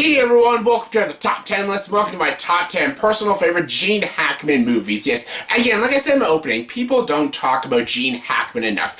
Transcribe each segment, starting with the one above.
Hey everyone, welcome to the top 10 list. Welcome to my top 10 personal favorite Gene Hackman movies. Yes, again, like I said in the opening, people don't talk about Gene Hackman enough.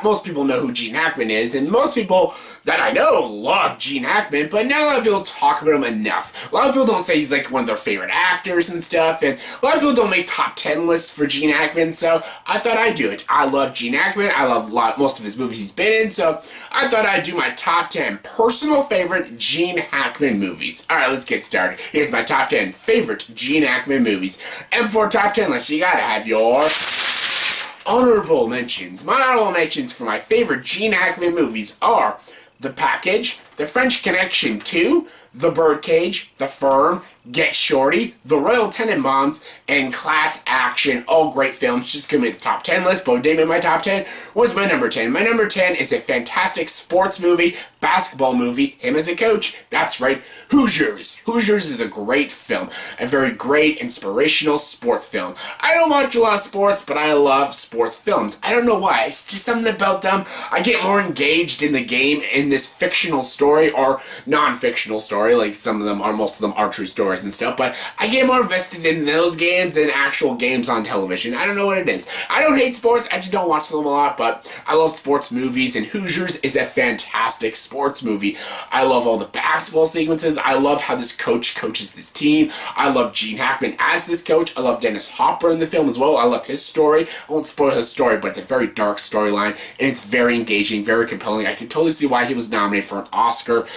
Most people know who Gene Hackman is, and most people that I know love Gene Hackman, but not a lot of people talk about him enough. A lot of people don't say he's like one of their favorite actors and stuff, and a lot of people don't make top 10 lists for Gene Hackman, so I thought I'd do it. I love Gene Hackman. I love most of his movies he's been in, so I thought I'd do my top 10 personal favorite Gene Hackman movies. Alright, let's get started. Here's my top 10 favorite Gene Hackman movies. And for top 10 list, you gotta have your honorable mentions. My honorable mentions for my favorite Gene Hackman movies are The Package, The French Connection 2, The Birdcage, The Firm, Get Shorty, The Royal Tenenbaums, and Class Action. All great films. Just give me the top 10 list, but what did in my top 10 was my number 10. My number 10 is a fantastic sports movie, basketball movie, him as a coach. That's right, Hoosiers. Hoosiers is a great film. A very great, inspirational sports film. I don't watch a lot of sports, but I love sports films. I don't know why. It's just something about them. I get more engaged in the game in this fictional story or non-fictional story, like most of them are true stories and stuff, but I get more invested in those games than actual games on television. I don't know what it is. I don't hate sports, I just don't watch them a lot, but I love sports movies, and Hoosiers is a fantastic sports movie. I love all the basketball sequences. I love how this coach coaches this team. I love Gene Hackman as this coach. I love Dennis Hopper in the film as well. I love his story. I won't spoil his story, but it's a very dark storyline, and it's very engaging, very compelling. I can totally see why he was nominated for an Oscar.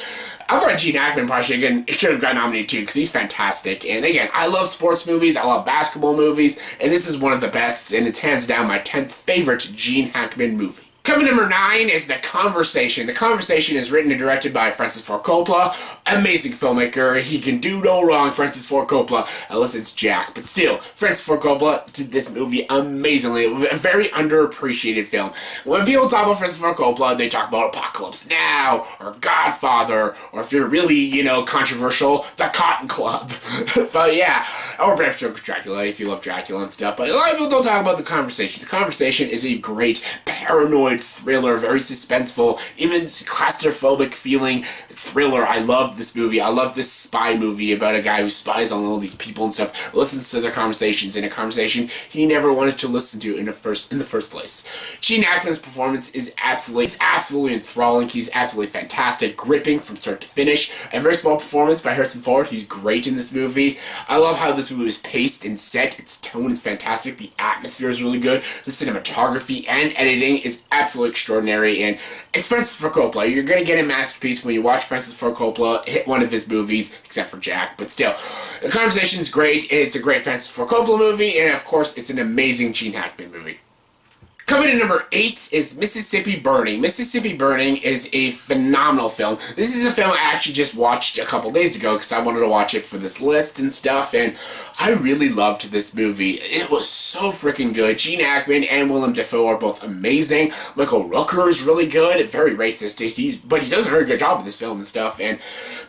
I thought Gene Hackman probably should have got nominated too, because he's fantastic. And again, I love sports movies, I love basketball movies, and this is one of the best, and it's hands down my 10th favorite Gene Hackman movie. Coming number 9 is The Conversation. The Conversation is written and directed by Francis Ford Coppola. Amazing filmmaker. He can do no wrong, Francis Ford Coppola, unless it's Jack. But still, Francis Ford Coppola did this movie amazingly. A very underappreciated film. When people talk about Francis Ford Coppola, they talk about Apocalypse Now, or Godfather, or if you're really, controversial, The Cotton Club. But yeah, or Bram Stoker's Dracula, if you love Dracula and stuff. But a lot of people don't talk about The Conversation. The Conversation is a great, paranoid thriller, very suspenseful, even claustrophobic feeling thriller. I love this movie. I love this spy movie about a guy who spies on all these people and stuff, listens to their conversations, in a conversation he never wanted to listen to in the first place. Gene Hackman's performance is absolutely enthralling. He's absolutely fantastic, gripping from start to finish. A very small performance by Harrison Ford. He's great in this movie. I love how this movie is paced and set. Its tone is fantastic. The atmosphere is really good. The cinematography and editing is absolutely extraordinary, and it's Francis Ford Coppola. You're going to get a masterpiece when you watch Francis Ford Coppola hit one of his movies, except for Jack, but still. The Conversation's great. It's a great Francis Ford Coppola movie, and of course, it's an amazing Gene Hackman movie. Coming in number 8 is Mississippi Burning. Mississippi Burning is a phenomenal film. This is a film I actually just watched a couple days ago because I wanted to watch it for this list and stuff, and I really loved this movie. It was so freaking good. Gene Hackman and Willem Dafoe are both amazing. Michael Rooker is really good. Very racist, but he does a very good job with this film and stuff, and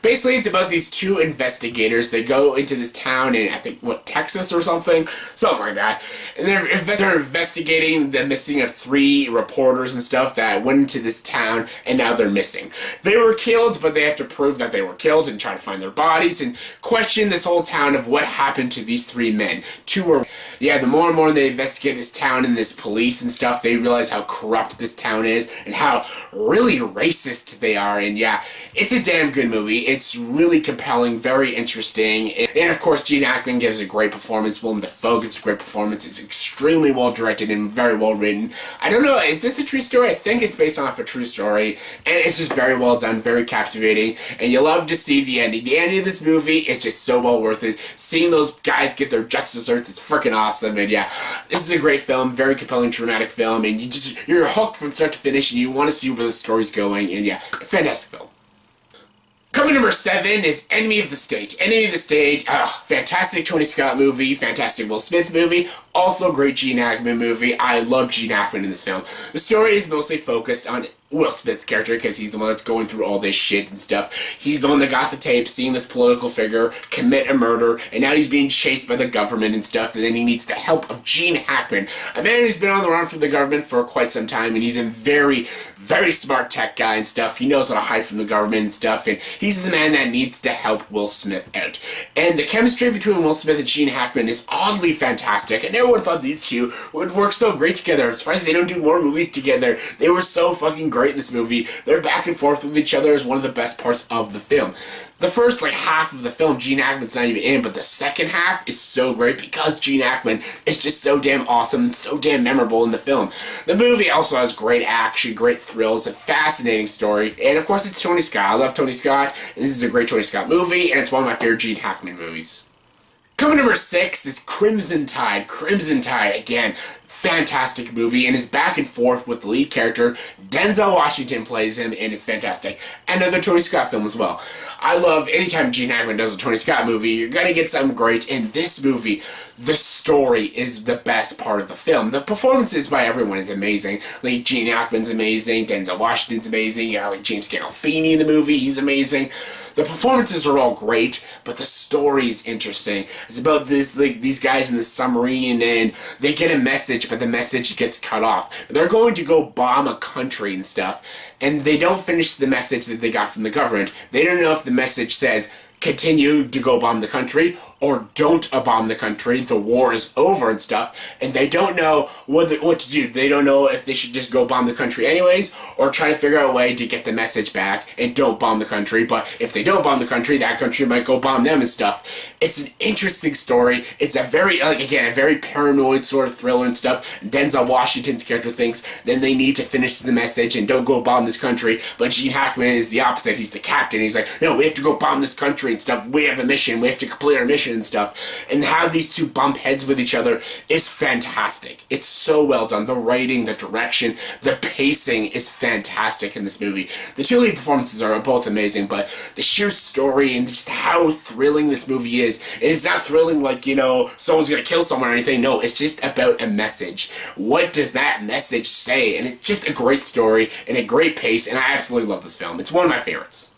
basically it's about these two investigators. They go into this town in, I think, Texas or something like that, and they're investigating the missing of 3 reporters and stuff that went into this town, and now they're missing. They were killed, but they have to prove that they were killed and try to find their bodies and question this whole town of what happened to these 3 men. The more and more they investigate this town and this police and stuff, they realize how corrupt this town is and how really racist they are, and yeah, it's a damn good movie. It's really compelling, very interesting, and of course Gene Hackman gives a great performance. Willem Dafoe gives a great performance. It's extremely well directed and very well written. I don't know, is this a true story? I think it's based off a true story, and it's just very well done, very captivating, and you love to see the ending. The ending of this movie is just so well worth it. Seeing those guys get their just desserts, it's freaking awesome, and yeah, this is a great film, very compelling, dramatic film, and you're hooked from start to finish, and you want to see where the story's going, and yeah, fantastic film. Coming number 7 is Enemy of the State. Enemy of the State, fantastic Tony Scott movie, fantastic Will Smith movie, Also a great Gene Hackman movie. I love Gene Hackman in this film. The story is mostly focused on Will Smith's character, because he's the one that's going through all this shit and stuff. He's the one that got the tape, seeing this political figure commit a murder, and now he's being chased by the government and stuff, and then he needs the help of Gene Hackman, a man who's been on the run from the government for quite some time, and he's a very, very smart tech guy and stuff. He knows how to hide from the government and stuff, and he's the man that needs to help Will Smith out. And the chemistry between Will Smith and Gene Hackman is oddly fantastic. I never would have thought these two would work so great together. I'm surprised they don't do more movies together. They were so fucking great in this movie. They're back and forth with each other is one of the best parts of the film. The first half of the film, Gene Hackman's not even in, but the second half is so great because Gene Hackman is just so damn awesome and so damn memorable in the film. The movie also has great action, great thrills, a fascinating story, and of course it's Tony Scott. I love Tony Scott, and this is a great Tony Scott movie, and it's one of my favorite Gene Hackman movies. Coming number 6 is Crimson Tide. Crimson Tide, again, fantastic movie, and is back and forth with the lead character. Denzel Washington plays him, and it's fantastic. Another Tony Scott film as well. I love anytime Gene Hackman does a Tony Scott movie, you're gonna get something great. In this movie, the story is the best part of the film. The performances by everyone is amazing. Like, Gene Hackman's amazing, Denzel Washington's amazing, you got James Gandolfini in the movie, he's amazing. The performances are all great, but the story's interesting. It's about these guys in the submarine, and they get a message, but the message gets cut off. They're going to go bomb a country and stuff, and they don't finish the message that they got from the government. They don't know if the message says, continue to go bomb the country, or don't bomb the country, the war is over and stuff, and they don't know what to do. They don't know if they should just go bomb the country anyways, or try to figure out a way to get the message back and don't bomb the country, but if they don't bomb the country, that country might go bomb them and stuff. It's an interesting story. It's a very, again, a very paranoid sort of thriller and stuff. Denzel Washington's character thinks then they need to finish the message and don't go bomb this country, but Gene Hackman is the opposite. He's the captain. He's like, no, we have to go bomb this country and stuff. We have a mission. We have to complete our mission and stuff. And how these two bump heads with each other is fantastic. It's so well done. The writing, the direction, the pacing is fantastic in this movie. The two lead performances are both amazing, but the sheer story and just how thrilling this movie is, and it's not thrilling like, someone's gonna kill someone or anything. No, it's just about a message. What does that message say? And it's just a great story and a great pace, and I absolutely love this film. It's one of my favorites.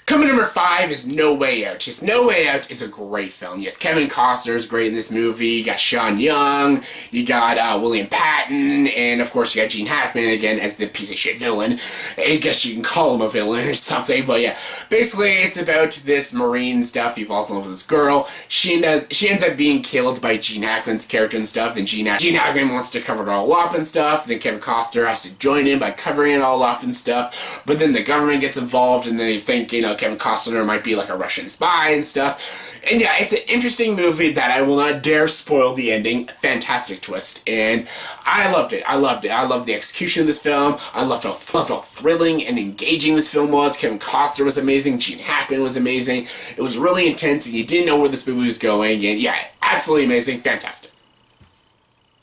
Coming number 5 is No Way Out. Yes, No Way Out is a great film. Yes, Kevin Costner is great in this movie. You got Sean Young, you got William Patton, and of course you got Gene Hackman again as the piece of shit villain. I guess you can call him a villain or something, but yeah. Basically, it's about this Marine stuff. He falls in love with this girl. She ends up being killed by Gene Hackman's character and stuff, and Gene Hackman wants to cover it all up and stuff. Then Kevin Costner has to join in by covering it all up and stuff. But then the government gets involved, and they think, Kevin Costner might be like a Russian spy and stuff. And yeah, it's an interesting movie that I will not dare spoil the ending. Fantastic twist. And I loved it. I loved it. I loved the execution of this film. I loved how thrilling and engaging this film was. Kevin Costner was amazing. Gene Hackman was amazing. It was really intense, and you didn't know where this movie was going. And yeah, absolutely amazing. Fantastic.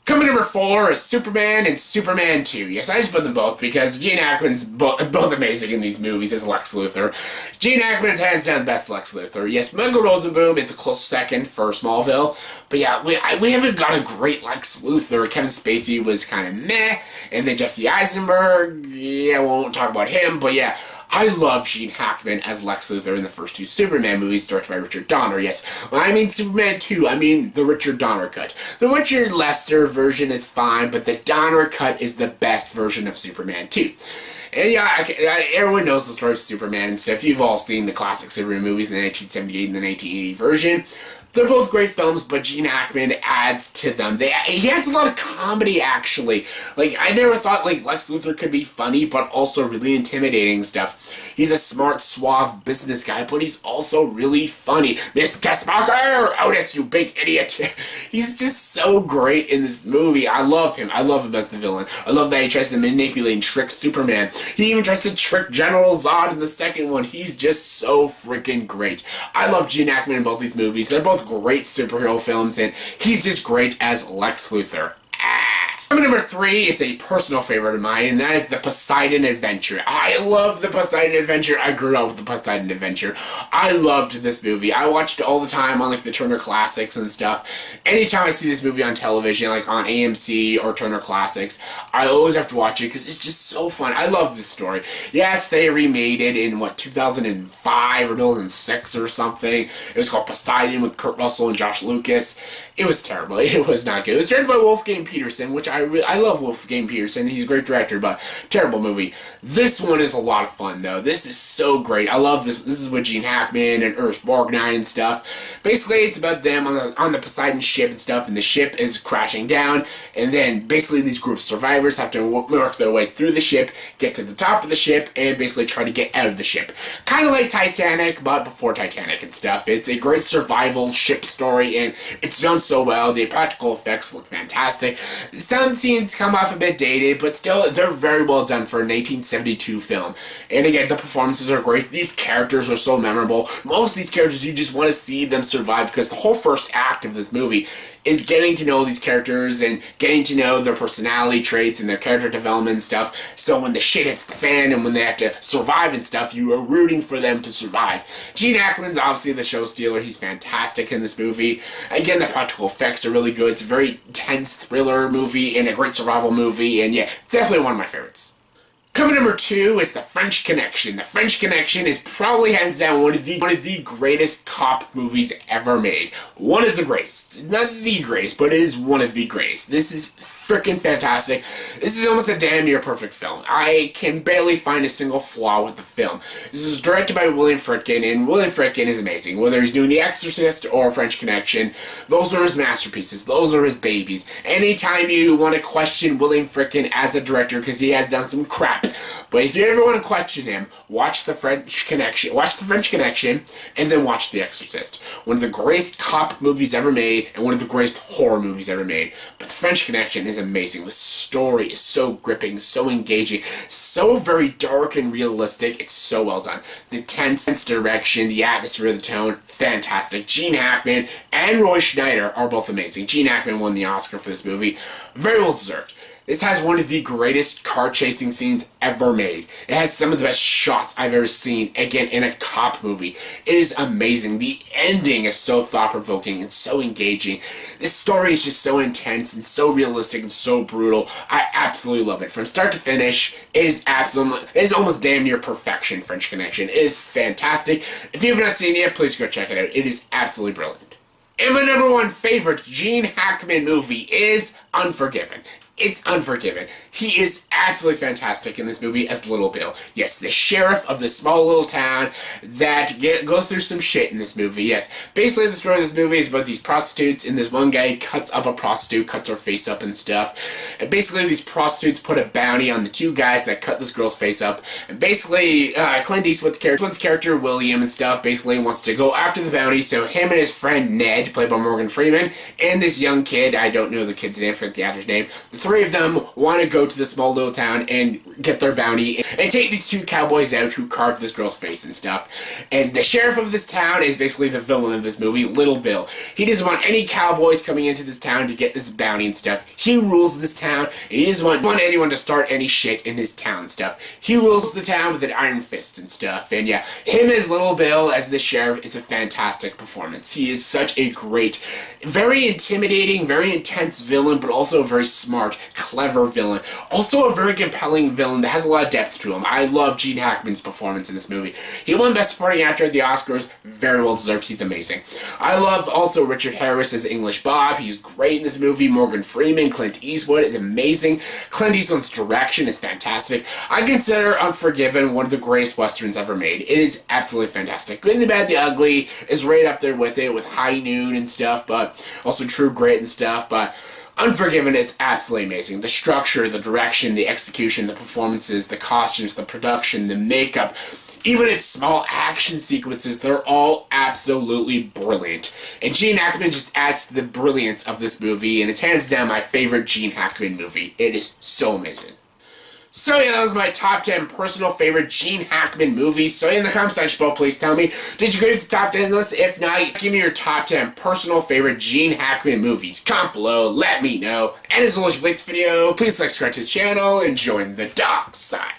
Coming number 4 is Superman and Superman 2. Yes, I just put them both because Gene Hackman's both amazing in these movies as Lex Luthor. Gene Hackman's hands down the best Lex Luthor. Yes, Michael Rosenbaum is a close second for Smallville. But yeah, we haven't got a great Lex Luthor. Kevin Spacey was kind of meh. And then Jesse Eisenberg, yeah, we won't talk about him. But yeah, I love Gene Hackman as Lex Luthor in the first 2 Superman movies directed by Richard Donner. Yes, when I mean Superman 2, I mean the Richard Donner cut. The Richard Lester version is fine, but the Donner cut is the best version of Superman 2. And yeah, everyone knows the story of Superman and stuff. You've all seen the classic Superman movies in the 1978 and the 1980 version. They're both great films, but Gene Hackman adds to them. He adds a lot of comedy, actually. I never thought, Lex Luthor could be funny, but also really intimidating stuff. He's a smart, suave business guy, but he's also really funny. Mr. Smoker! Otis, you big idiot! He's just so great in this movie. I love him. I love him as the villain. I love that he tries to manipulate and trick Superman. He even tries to trick General Zod in the second one. He's just so freaking great. I love Gene Hackman in both these movies. They're both great superhero films, and he's just great as Lex Luthor. Ah. Number 3 is a personal favorite of mine, and that is the Poseidon Adventure. I love the Poseidon Adventure. I grew up with the Poseidon Adventure. I loved this movie. I watched it all the time on like the Turner Classics and stuff. Anytime I see this movie on television, like on AMC or Turner Classics, I always have to watch it because it's just so fun. I love this story. Yes, they remade it in 2005 or 2006 or something. It was called Poseidon with Kurt Russell and Josh Lucas. It was terrible. It was not good. It was directed by Wolfgang Peterson, which I love Wolfgang Peterson. He's a great director, but terrible movie. This one is a lot of fun, though. This is so great. I love this. This is with Gene Hackman and Ernst Borgnine and stuff. Basically, it's about them on the Poseidon ship and stuff, and the ship is crashing down, and then basically these group of survivors have to work their way through the ship, get to the top of the ship, and basically try to get out of the ship. Kind of like Titanic, but before Titanic and stuff. It's a great survival ship story, and it's done so well. The practical effects look fantastic. Some scenes come off a bit dated, but still, they're very well done for a 1972 film. And again, the performances are great. These characters are so memorable. Most of these characters, you just want to see them survive, because the whole first act of this movie is getting to know these characters and getting to know their personality traits and their character development and stuff. So when the shit hits the fan and when they have to survive and stuff, you are rooting for them to survive. Gene Hackman's obviously the show stealer. He's fantastic in this movie. Again, the practical effects are really good. It's a very tense thriller movie and a great survival movie, and yeah, definitely one of my favorites. Coming number 2 is The French Connection. The French Connection is probably hands down one of the greatest cop movies ever made. One of the greatest. Not the greatest, but it is one of the greatest. This is freaking fantastic. This is almost a damn near perfect film. I can barely find a single flaw with the film. This is directed by William Friedkin, and William Friedkin is amazing. Whether he's doing The Exorcist or French Connection, those are his masterpieces. Those are his babies. Anytime you want to question William Friedkin as a director, because he has done some crap, but if you ever want to question him, watch The French Connection. Watch The French Connection, and then watch The Exorcist. One of the greatest cop movies ever made, and one of the greatest horror movies ever made. But The French Connection is amazing. The story is so gripping, so engaging, so very dark and realistic. It's so well done. The tense direction, the atmosphere, the tone, fantastic. Gene Hackman and Roy Schneider are both amazing. Gene Hackman won the Oscar for this movie. Very well deserved. This has one of the greatest car chasing scenes ever made. It has some of the best shots I've ever seen, again, in a cop movie. It is amazing. The ending is so thought-provoking and so engaging. This story is just so intense and so realistic and so brutal. I absolutely love it. From start to finish, it is almost damn near perfection, French Connection. It is fantastic. If you have not seen it yet, please go check it out. It is absolutely brilliant. And my number 1 favorite Gene Hackman movie is Unforgiven. It's Unforgiven. He is absolutely fantastic in this movie as Little Bill. Yes, the sheriff of this small little town that goes through some shit in this movie. Yes, basically the story of this movie is about these prostitutes, and this one guy cuts up a prostitute, cuts her face up and stuff. And basically these prostitutes put a bounty on the 2 guys that cut this girl's face up. And basically, Clint Eastwood's character, William and stuff, basically wants to go after the bounty, so him and his friend Ned, played by Morgan Freeman, and this young kid, I don't know the kid's name, I forget the actor's name, the 3 of them want to go to this small little town and get their bounty and take these 2 cowboys out who carved this girl's face and stuff. And the sheriff of this town is basically the villain of this movie, Little Bill. He doesn't want any cowboys coming into this town to get this bounty and stuff. He rules this town, and he doesn't want anyone to start any shit in his town and stuff. He rules the town with an iron fist and stuff. And yeah, him as Little Bill, as the sheriff, is a fantastic performance. He is such a great, very intimidating, very intense villain, but also a very smart, clever villain. Also a very compelling villain that has a lot of depth to him. I love Gene Hackman's performance in this movie. He won Best Supporting Actor at the Oscars. Very well deserved. He's amazing. I love also Richard Harris as English Bob. He's great in this movie. Morgan Freeman, Clint Eastwood is amazing. Clint Eastwood's direction is fantastic. I consider Unforgiven one of the greatest westerns ever made. It is absolutely fantastic. Good and the Bad, the Ugly is right up there with it, with High Noon and stuff, but also True Grit and stuff, but Unforgiven is absolutely amazing. The structure, the direction, the execution, the performances, the costumes, the production, the makeup, even its small action sequences, they're all absolutely brilliant. And Gene Hackman just adds to the brilliance of this movie, and it's hands down my favorite Gene Hackman movie. It is so amazing. So yeah, that was my top 10 personal favorite Gene Hackman movies. So in the comment section below, please tell me, did you agree with the top 10 list? If not, give me your top 10 personal favorite Gene Hackman movies. Comment below, let me know. And as always, if you like this video, please subscribe to this channel and join the dark side.